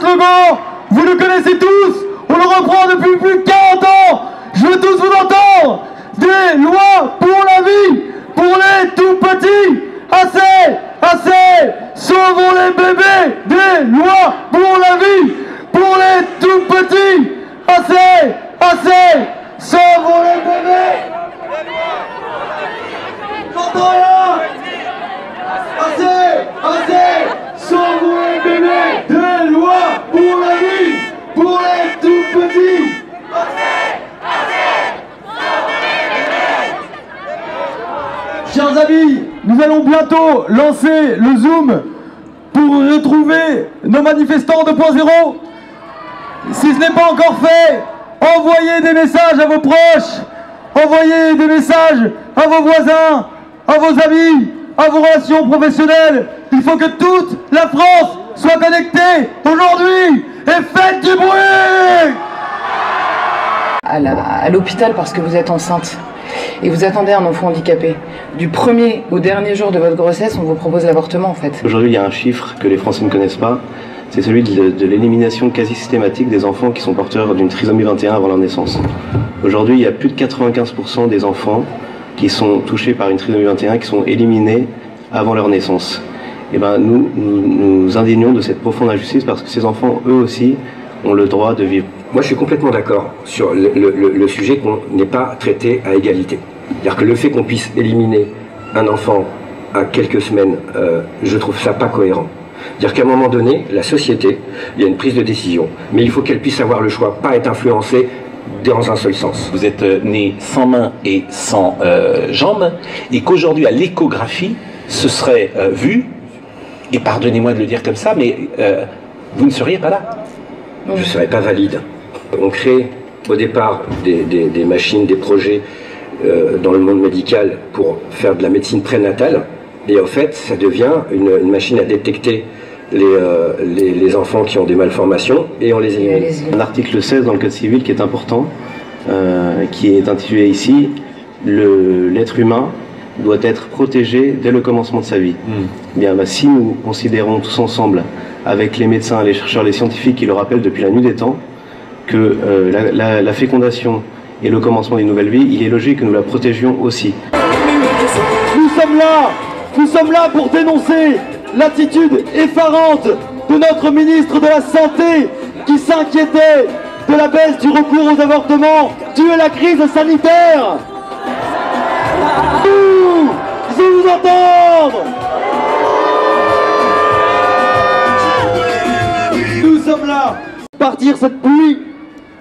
slogan, vous le connaissez tous, on le reprend depuis plus de 40 ans. Je veux tous vous entendre. Des lois pour la vie, pour les tout petits. Assez, assez, sauvons les bébés. Des lois pour la vie, pour les tout petits. Assez, assez, sauvons les bébés. J'entends rien. Assez, assez, sauvons les bébés. Des lois pour la vie, pour les tout petits. Assez, assez, sauvons les bébés. Chers amis, nous allons bientôt lancer le Zoom pour retrouver nos manifestants 2.0. Si ce n'est pas encore fait, envoyez des messages à vos proches, envoyez des messages à vos voisins, à vos amis, à vos relations professionnelles. Il faut que toute la France soit connectée aujourd'hui et faites du bruit! À l'hôpital parce que vous êtes enceinte et vous attendez un enfant handicapé. Du premier au dernier jour de votre grossesse, on vous propose l'avortement en fait. Aujourd'hui, il y a un chiffre que les Français ne connaissent pas, c'est celui de l'élimination quasi systématique des enfants qui sont porteurs d'une trisomie 21 avant leur naissance. Aujourd'hui, il y a plus de 95% des enfants qui sont touchés par une trisomie 21 qui sont éliminés avant leur naissance. Et ben, nous nous indignons de cette profonde injustice parce que ces enfants, eux aussi, ont le droit de vivre. Moi, je suis complètement d'accord sur le sujet qu'on n'est pas traité à égalité. C'est-à-dire que le fait qu'on puisse éliminer un enfant à quelques semaines, je trouve ça pas cohérent. C'est-à-dire qu'à un moment donné, la société, il y a une prise de décision, mais il faut qu'elle puisse avoir le choix, pas être influencée dans un seul sens. Vous êtes né sans main et sans jambes, et qu'aujourd'hui, à l'échographie, ce serait vu, et pardonnez-moi de le dire comme ça, mais vous ne seriez pas là. Je ne serais pas valide. On crée au départ des machines, des projets dans le monde médical pour faire de la médecine prénatale, et en fait, ça devient une machine à détecter les enfants qui ont des malformations, et on les élimine. Un article 16 dans le Code civil qui est important, qui est intitulé ici « L'être humain doit être protégé dès le commencement de sa vie ». Bien, bah, si nous considérons tous ensemble, avec les médecins, les chercheurs, les scientifiques qui le rappellent depuis la nuit des temps, que la fécondation et le commencement d'une nouvelle vie, il est logique que nous la protégions aussi. Nous sommes là pour dénoncer l'attitude effarante de notre ministre de la Santé qui s'inquiétait de la baisse du recours aux avortements due à la crise sanitaire. Je veux vous entendre. Nous sommes là, partir cette pluie.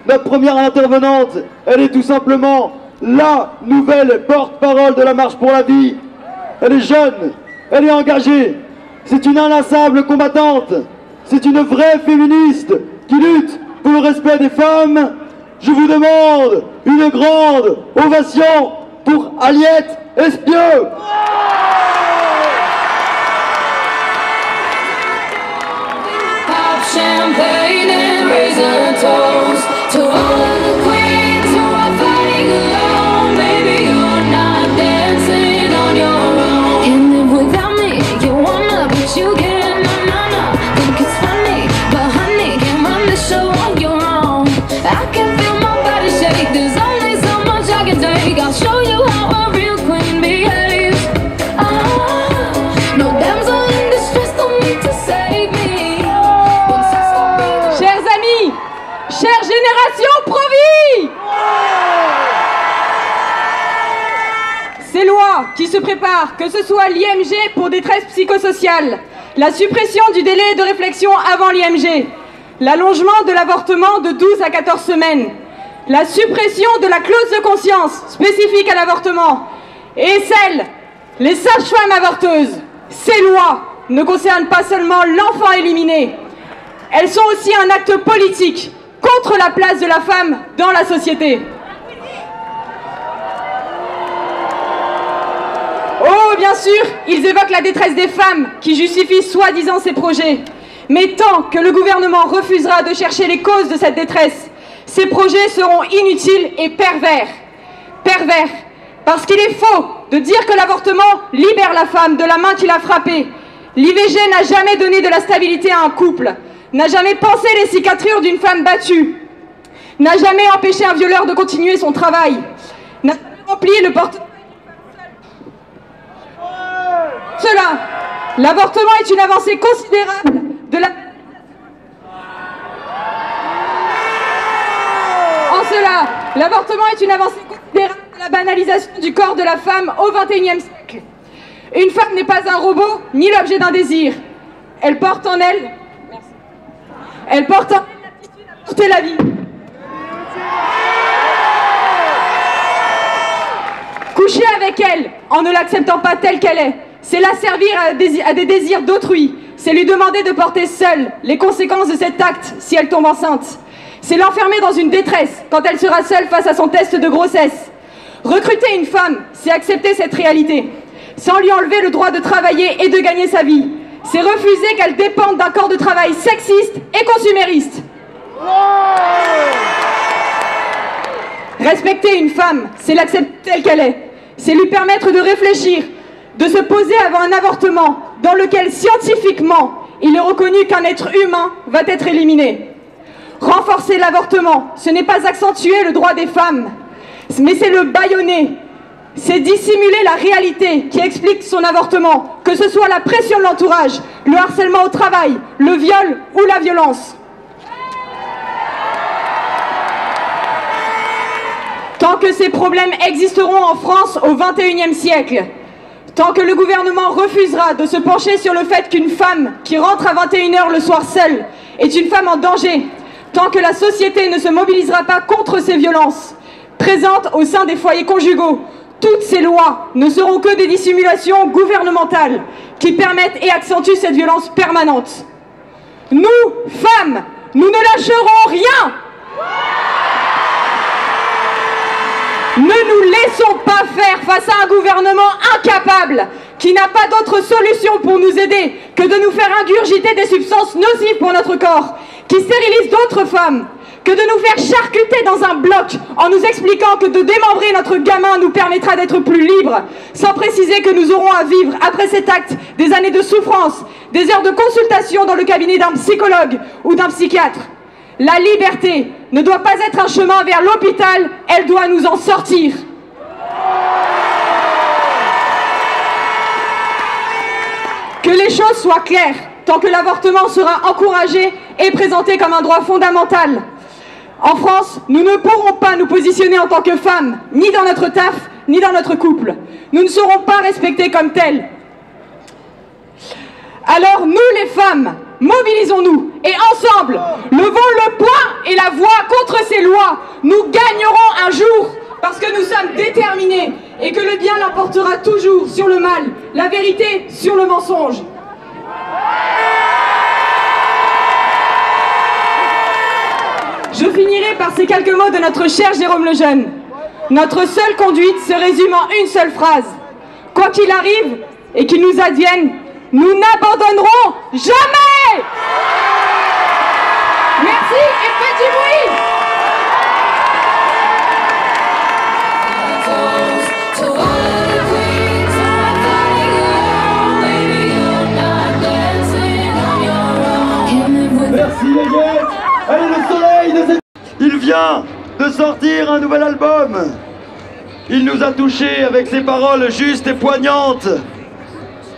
Notre première intervenante, elle est tout simplement la nouvelle porte-parole de la Marche pour la vie. Elle est jeune, elle est engagée, c'est une inlassable combattante, c'est une vraie féministe qui lutte pour le respect des femmes. Je vous demande une grande ovation pour Aliette Espieux. Champagne and raise a toast to all of the queens who are fighting alone. Baby, you're not dancing on your own. Can't live without me, you wanna, but you can't. No, think it's funny, but honey, can't run the show on your own. I can feel my body shake, there's only so much I can take. I'll show you how a real queen behaves. No damsel in distress, don't need to save me. Chère génération Pro-Vie! Ces lois qui se préparent, que ce soit l'IMG pour détresse psychosociale, la suppression du délai de réflexion avant l'IMG, l'allongement de l'avortement de 12 à 14 semaines, la suppression de la clause de conscience spécifique à l'avortement et les sages-femmes avorteuses. Ces lois ne concernent pas seulement l'enfant éliminé, elles sont aussi un acte politique contre la place de la femme dans la société. Oh, bien sûr, ils évoquent la détresse des femmes qui justifient soi-disant ces projets. Mais tant que le gouvernement refusera de chercher les causes de cette détresse, ces projets seront inutiles et pervers. Pervers, parce qu'il est faux de dire que l'avortement libère la femme de la main qui l'a frappée. L'IVG n'a jamais donné de la stabilité à un couple. n'a jamais pansé les cicatrures d'une femme battue, n'a jamais empêché un violeur de continuer son travail, n'a jamais rempli le portefeuille. Cela, l'avortement est une avancée considérable de la... En cela, l'avortement est une avancée considérable de la banalisation du corps de la femme au XXIe siècle. Une femme n'est pas un robot, ni l'objet d'un désir. Elle porte en elle... Elle porte en elle l'aptitude à porter la vie. Coucher avec elle, en ne l'acceptant pas telle qu'elle est, c'est la servir à des désirs d'autrui. C'est lui demander de porter seule les conséquences de cet acte si elle tombe enceinte. C'est l'enfermer dans une détresse quand elle sera seule face à son test de grossesse. Recruter une femme, c'est accepter cette réalité, sans lui enlever le droit de travailler et de gagner sa vie. C'est refuser qu'elle dépende d'un corps de travail sexiste et consumériste. Respecter une femme, c'est l'accepter telle qu'elle est. C'est lui permettre de réfléchir, de se poser avant un avortement dans lequel scientifiquement il est reconnu qu'un être humain va être éliminé. Renforcer l'avortement, ce n'est pas accentuer le droit des femmes, mais c'est le bâillonner. C'est dissimuler la réalité qui explique son avortement, que ce soit la pression de l'entourage, le harcèlement au travail, le viol ou la violence. Tant que ces problèmes existeront en France au XXIe siècle, tant que le gouvernement refusera de se pencher sur le fait qu'une femme qui rentre à 21h le soir seule est une femme en danger, tant que la société ne se mobilisera pas contre ces violences présentes au sein des foyers conjugaux, toutes ces lois ne seront que des dissimulations gouvernementales qui permettent et accentuent cette violence permanente. Nous, femmes, nous ne lâcherons rien. Ne nous laissons pas faire face à un gouvernement incapable qui n'a pas d'autre solution pour nous aider que de nous faire ingurgiter des substances nocives pour notre corps, qui stérilise d'autres femmes, que de nous faire charcuter dans un bloc en nous expliquant que de démembrer notre gamin nous permettra d'être plus libres, sans préciser que nous aurons à vivre après cet acte des années de souffrance, des heures de consultation dans le cabinet d'un psychologue ou d'un psychiatre. La liberté ne doit pas être un chemin vers l'hôpital, elle doit nous en sortir. Que les choses soient claires, tant que l'avortement sera encouragé et présenté comme un droit fondamental. En France, nous ne pourrons pas nous positionner en tant que femmes, ni dans notre taf, ni dans notre couple. Nous ne serons pas respectées comme telles. Alors nous les femmes, mobilisons-nous et ensemble, levons le poing et la voix contre ces lois. Nous gagnerons un jour parce que nous sommes déterminés et que le bien l'emportera toujours sur le mal, la vérité sur le mensonge. Je finirai par ces quelques mots de notre cher Jérôme Lejeune. Notre seule conduite se résume en une seule phrase. Quoi qu'il arrive et qu'il nous advienne, nous n'abandonnerons jamais. Merci et faites du bruit. Merci les gars. Allez, le soleil de cette... Il vient de sortir un nouvel album. Il nous a touchés avec ses paroles justes et poignantes.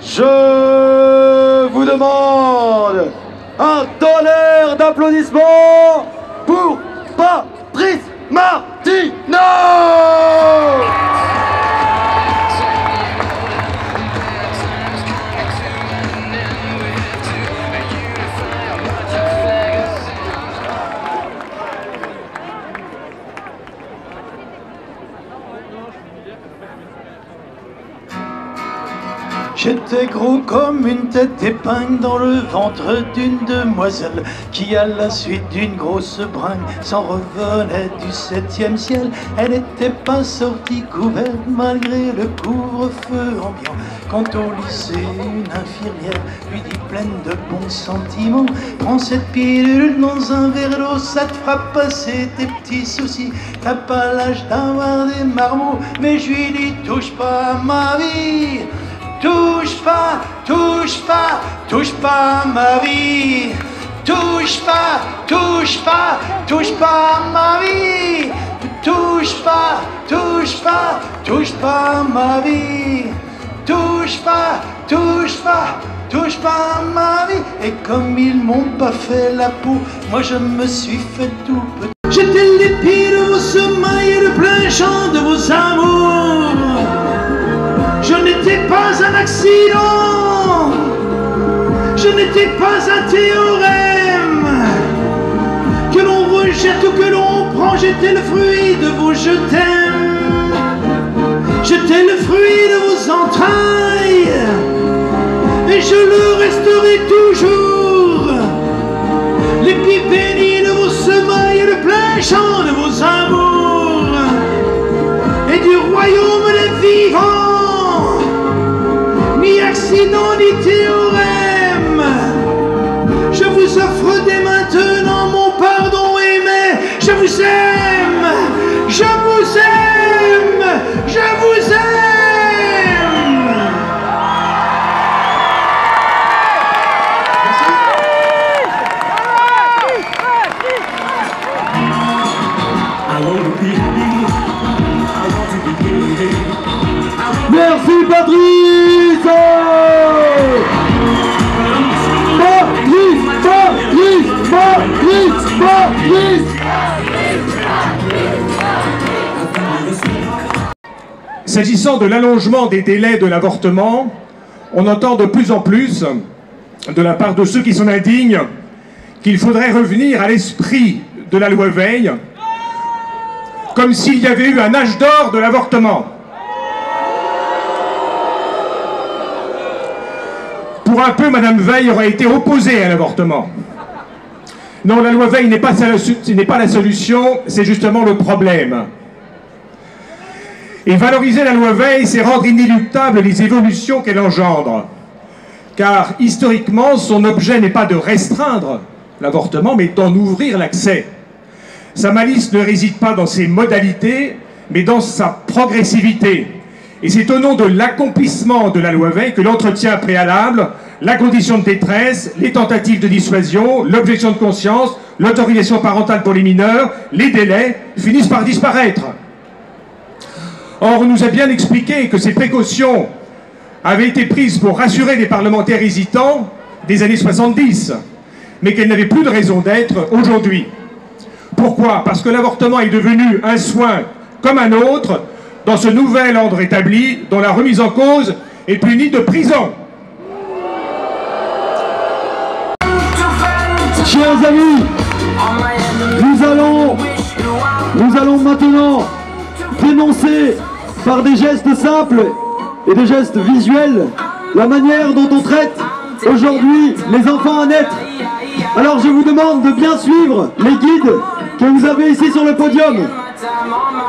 Je vous demande un tonnerre d'applaudissements pour Patrice Martino. J'étais gros comme une tête d'épingle dans le ventre d'une demoiselle qui, à la suite d'une grosse bringue, s'en revenait du 7e ciel. Elle n'était pas sortie couverte malgré le couvre-feu ambiant. Quand au lycée, une infirmière lui dit pleine de bons sentiments: prends cette pilule dans un verre d'eau, ça te fera passer tes petits soucis. T'as pas l'âge d'avoir des marmots, mais je lui dis touche pas à ma vie. Touche pas, touche pas, touche pas à ma vie. touche pas, touche pas, touche pas à ma vie. Touche pas, touche pas, touche pas à ma vie. Touche pas, touche pas, touche pas à ma vie. Et comme ils m'ont pas fait la peau, moi je me suis fait tout petit. J'étais l'épi de vos semailles et le plein champ de vos amours. Je n'étais pas un accident, je n'étais pas un théorème que l'on rejette ou que l'on prend. J'étais le fruit de vos je t'aime, j'étais le fruit de vos entrailles, et je le resterai toujours. L'épi béni de vos semailles et le plein champ de vos amours, et du royaume des vivants, ni accident ni théorème. Je vous offre dès maintenant mon pardon aimé. Je vous aime, je vous aime, je vous aime. Merci Patrice. Patrice. S'agissant de l'allongement des délais de l'avortement, on entend de plus en plus, de la part de ceux qui s'en indignent, qu'il faudrait revenir à l'esprit de la loi Veil, comme s'il y avait eu un âge d'or de l'avortement. Pour un peu, Madame Veil aurait été opposée à l'avortement. Non, la loi Veil n'est pas la solution, c'est justement le problème. Et valoriser la loi Veil, c'est rendre inéluctables les évolutions qu'elle engendre. Car, historiquement, son objet n'est pas de restreindre l'avortement, mais d'en ouvrir l'accès. Sa malice ne réside pas dans ses modalités, mais dans sa progressivité. Et c'est au nom de l'accomplissement de la loi Veil que l'entretien préalable, la condition de détresse, les tentatives de dissuasion, l'objection de conscience, l'autorisation parentale pour les mineurs, les délais, finissent par disparaître. Or, on nous a bien expliqué que ces précautions avaient été prises pour rassurer les parlementaires hésitants des années 70, mais qu'elles n'avaient plus de raison d'être aujourd'hui. Pourquoi? Parce que l'avortement est devenu un soin comme un autre dans ce nouvel ordre établi dont la remise en cause est punie de prison. Chers amis, nous allons maintenant dénoncer par des gestes simples et des gestes visuels la manière dont on traite aujourd'hui les enfants à naître. Alors je vous demande de bien suivre les guides que vous avez ici sur le podium.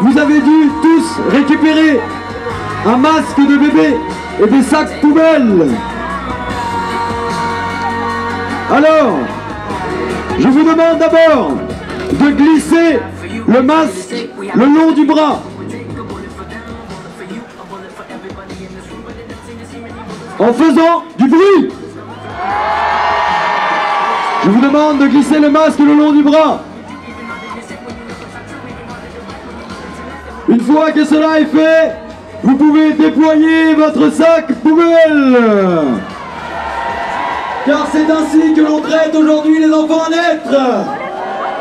Vous avez dû tous récupérer un masque de bébé et des sacs poubelles. Alors, je vous demande d'abord de glisser le masque le long du bras. En faisant du bruit. Je vous demande de glisser le masque le long du bras. Une fois que cela est fait, vous pouvez déployer votre sac poubelle. Car c'est ainsi que l'on traite aujourd'hui les enfants à naître.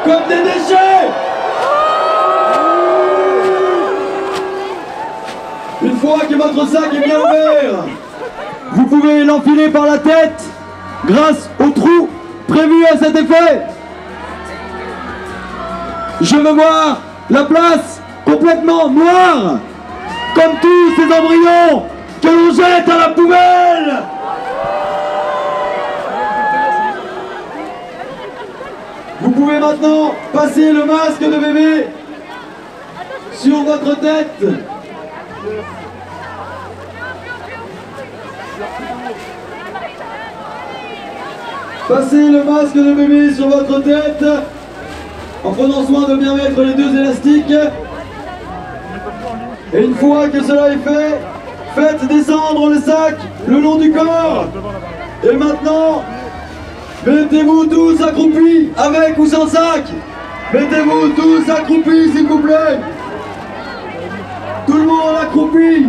Comme des déchets. Une fois que votre sac est bien ouvert, vous pouvez l'enfiler par la tête grâce au trou prévu à cet effet. Je veux voir la place complètement noire, comme tous ces embryons que l'on jette à la poubelle. Vous pouvez maintenant passer le masque de bébé sur votre tête. Passez le masque de bébé sur votre tête en prenant soin de bien mettre les deux élastiques. Et une fois que cela est fait, faites descendre le sac le long du corps. Et maintenant, Mettez-vous tous accroupis, avec ou sans sac. Mettez-vous tous accroupis, s'il vous plaît. Tout le monde accroupi.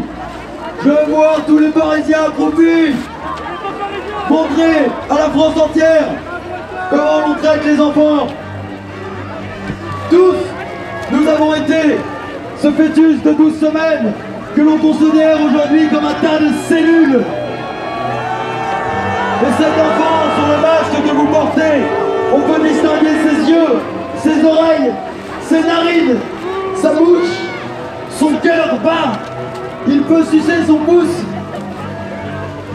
Je veux voir tous les Parisiens accroupis. Montrez à la France entière comment on traite les enfants. Tous, nous avons été ce fœtus de 12 semaines que l'on considère aujourd'hui comme un tas de cellules. Et cet enfant, sur le masque que vous portez, on peut distinguer ses yeux, ses oreilles, ses narines, sa bouche, son cœur bat. Il peut sucer son pouce.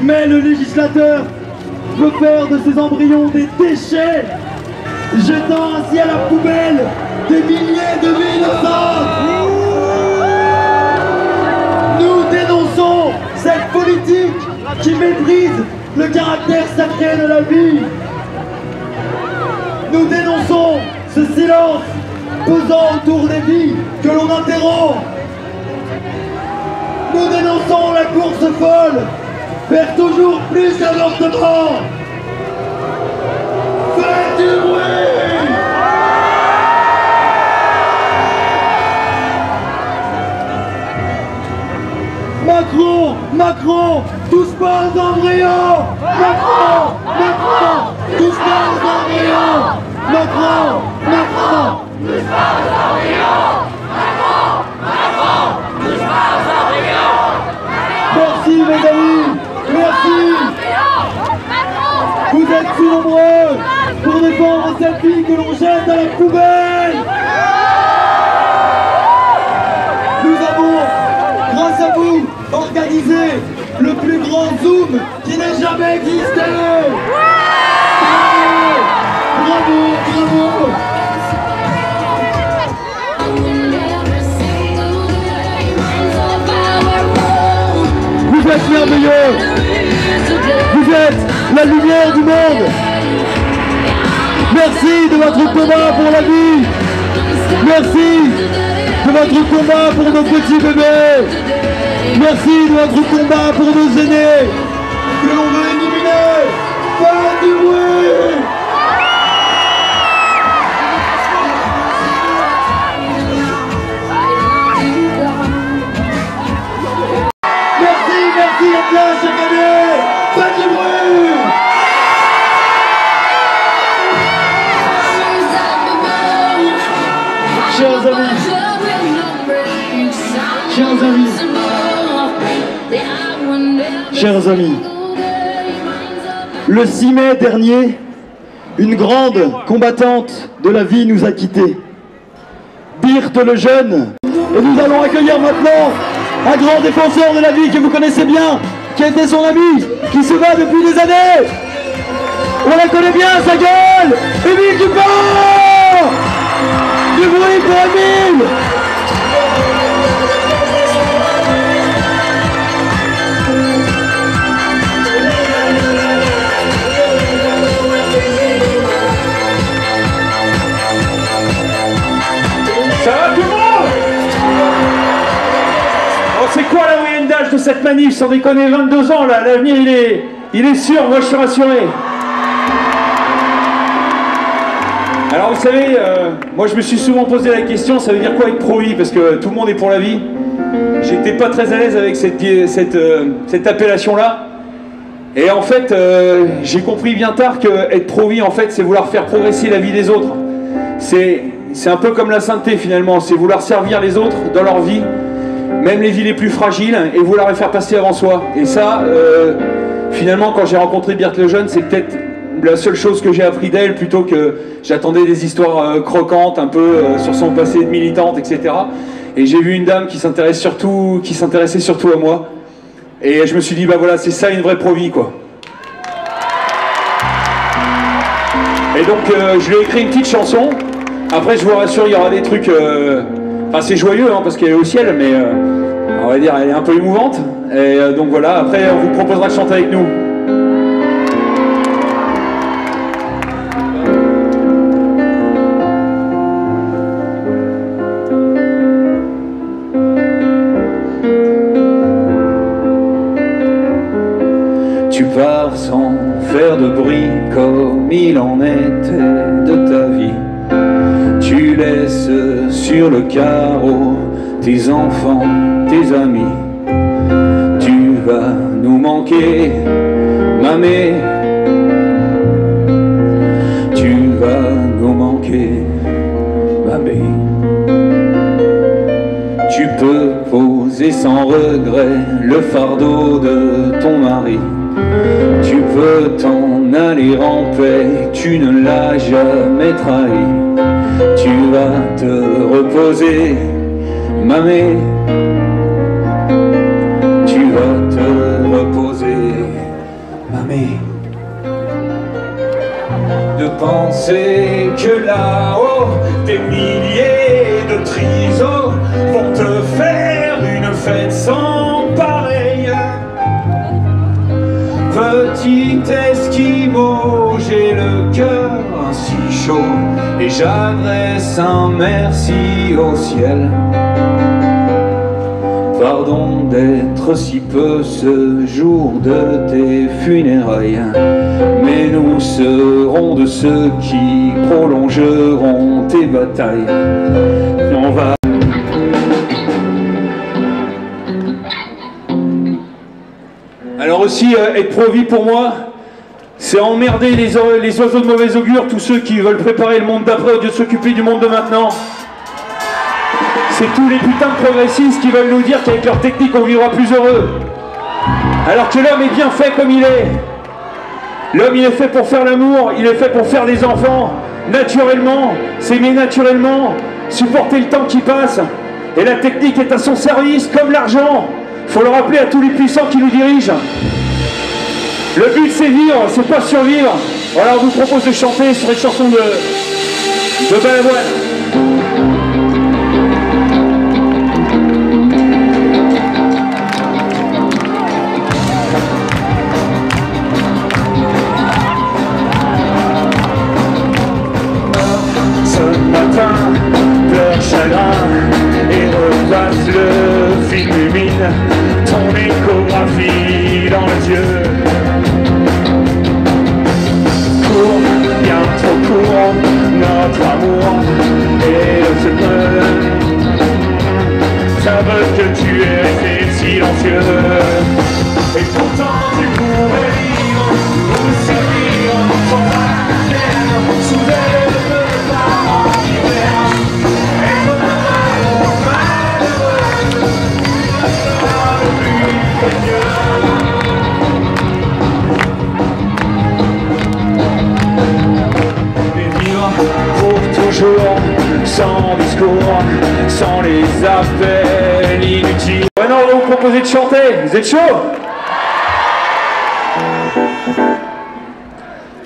Mais le législateur veut faire de ces embryons des déchets, jetant ainsi à la poubelle des milliers de vies innocentes. Nous dénonçons cette politique qui méprise le caractère sacré de la vie. Nous dénonçons ce silence pesant autour des vies que l'on interrompt. Nous dénonçons la course folle vers toujours plus d'avortements. Faites du bruit! Macron, Macron, touche pas aux embryons! Macron, Macron, touche pas aux embryons! Macron, Macron, touche pas aux embryons! Macron, Macron, touche pas aux embryons! Merci mes amis, merci! Vous êtes si nombreux pour défendre cette vie que l'on jette à la poubelle! Nous avons, grâce à vous, organisé le plus grand Zoom qui n'ait jamais existé! Bravo, bravo! Vous êtes merveilleux! Vous êtes la lumière du monde! Merci de votre combat pour la vie! Merci de votre combat pour nos petits bébés! Merci de votre combat pour nos aînés que l'on veut éliminer! Faites du bruit! Merci, merci d'être là chaque année! Faites du bruit! Chers amis, chers amis, le 6 mai dernier, une grande combattante de la vie nous a quittés. Birthe le jeune. Et nous allons accueillir maintenant un grand défenseur de la vie que vous connaissez bien, qui a été son ami, qui se bat depuis des années. On la connaît bien, sa gueule. Émile Dupont! Du bruit pour Émile! Ça va tout le monde? Oh, c'est quoi la moyenne d'âge de cette manif? Sans déconner, 22 ans là, l'avenir il est sûr, moi je suis rassuré. Alors vous savez, moi je me suis souvent posé la question, ça veut dire quoi être pro-vie? Parce que tout le monde est pour la vie. J'étais pas très à l'aise avec cette appellation-là. Et en fait, j'ai compris bien tard que être pro-vie, en fait, c'est vouloir faire progresser la vie des autres. C'est un peu comme la sainteté finalement, c'est vouloir servir les autres dans leur vie, même les vies les plus fragiles, et vouloir les faire passer avant soi. Et ça, finalement, quand j'ai rencontré Birthe le jeune, c'est peut-être la seule chose que j'ai appris d'elle, plutôt que j'attendais des histoires croquantes, un peu sur son passé de militante, etc. Et j'ai vu une dame qui s'intéressait surtout à moi. Et je me suis dit, bah voilà, c'est ça une vraie pro-vie, quoi. Et donc, je lui ai écrit une petite chanson. Après, je vous rassure, il y aura des trucs... Enfin, c'est joyeux, hein, parce qu'elle est au ciel, mais on va dire, elle est un peu émouvante. Et donc voilà, après, on vous proposera de chanter avec nous. Tu pars sans faire de bruit comme il en était de ta vie. Tu laisses sur le carreau tes enfants, tes amis. Tu vas nous manquer, mamé. Tu vas nous manquer, mamé. Tu peux poser sans regret le fardeau de ton mari. Tu peux t'en aller en paix, tu ne l'as jamais trahi. Tu vas te reposer, mamé. Tu vas te reposer, mamé. De penser que là-haut, des milliers de trisos vont te faire une fête sans pareil. Petit Esquimau, j'ai le cœur ainsi chaud et j'adresse un merci au ciel. Pardon d'être si peu ce jour de tes funérailles, mais nous serons de ceux qui prolongeront tes batailles. On va... Alors aussi, être pro-vie pour moi, c'est emmerder les oiseaux de mauvais augure, tous ceux qui veulent préparer le monde d'après au lieu de s'occuper du monde de maintenant. C'est tous les putains de progressistes qui veulent nous dire qu'avec leur technique on vivra plus heureux. Alors que l'homme est bien fait comme il est. L'homme il est fait pour faire l'amour, il est fait pour faire des enfants, naturellement, s'aimer naturellement, supporter le temps qui passe. Et la technique est à son service comme l'argent. Faut le rappeler à tous les puissants qui nous dirigent. Le but c'est vivre, c'est pas survivre. Voilà, on vous propose de chanter sur une chanson de Balavoine. Pleure chagrin et repasse le film humide, ton échographie dans les yeux. Cours, bien trop court, notre amour et le secret. Ça veut que tu es resté silencieux, et pourtant tu pourrais vivre ou survivre sans la terre, sous elle de parents d'hiver. Et vivre pour toujours, sans discours, sans les appels inutiles. Maintenant on va vous proposer de chanter, vous êtes chaud?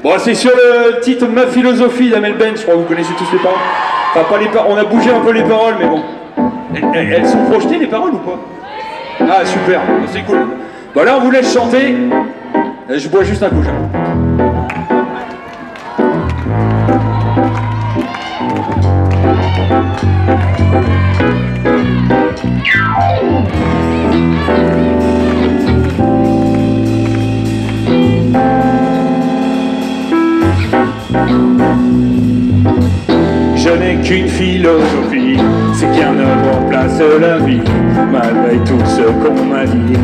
Bon, c'est sur le titre Ma philosophie d'Amel Ben, je crois que vous connaissez tous les paroles. Enfin pas les paroles, on a bougé un peu les paroles mais bon. Elles sont projetées les paroles ou pas? Ah super, c'est cool. Bon là on vous laisse chanter. Je bois juste un coup. Je n'ai qu'une philosophie, c'est qu'un ne remplace la vie. Malgré tout ce qu'on m'a dit,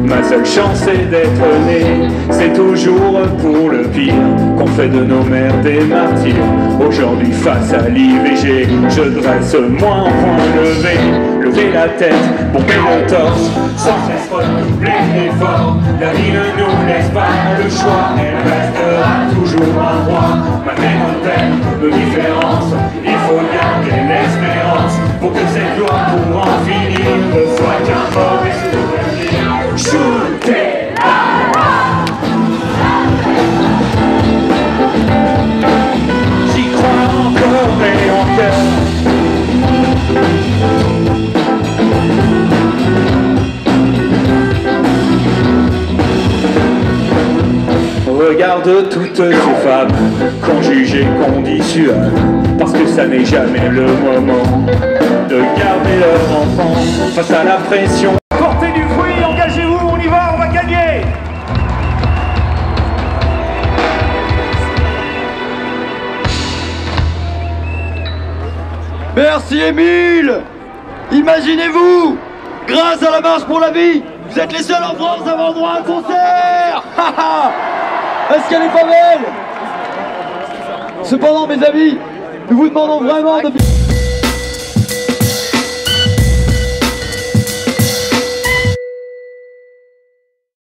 ma seule chance est d'être né. C'est toujours pour le pire qu'on fait de nos mères des martyrs. Aujourd'hui face à l'IVG, je dresse moins point levé. Lever la tête, bomber le torse, sans cesse redoubler l'effort. La vie ne nous laisse pas le choix, elle restera toujours un roi. Malgré nos peines, nos différences, il faut garder l'espérance pour que cette loi pour en finir ne soit qu'un mauvais souvenir. Shooter la loi. J'y crois encore et encore. Regarde toutes ces femmes qu'on juge et qu'on dissuade, parce que ça n'est jamais le moment de garder leur enfant face à la pression. Portez du fruit, engagez-vous, on y va, on va gagner. Merci Émile. Imaginez-vous, grâce à la marche pour la vie, vous êtes les seuls en France à avoir droit à un concert. Est-ce qu'elle est pas belle? Cependant mes amis, nous vous demandons vraiment de...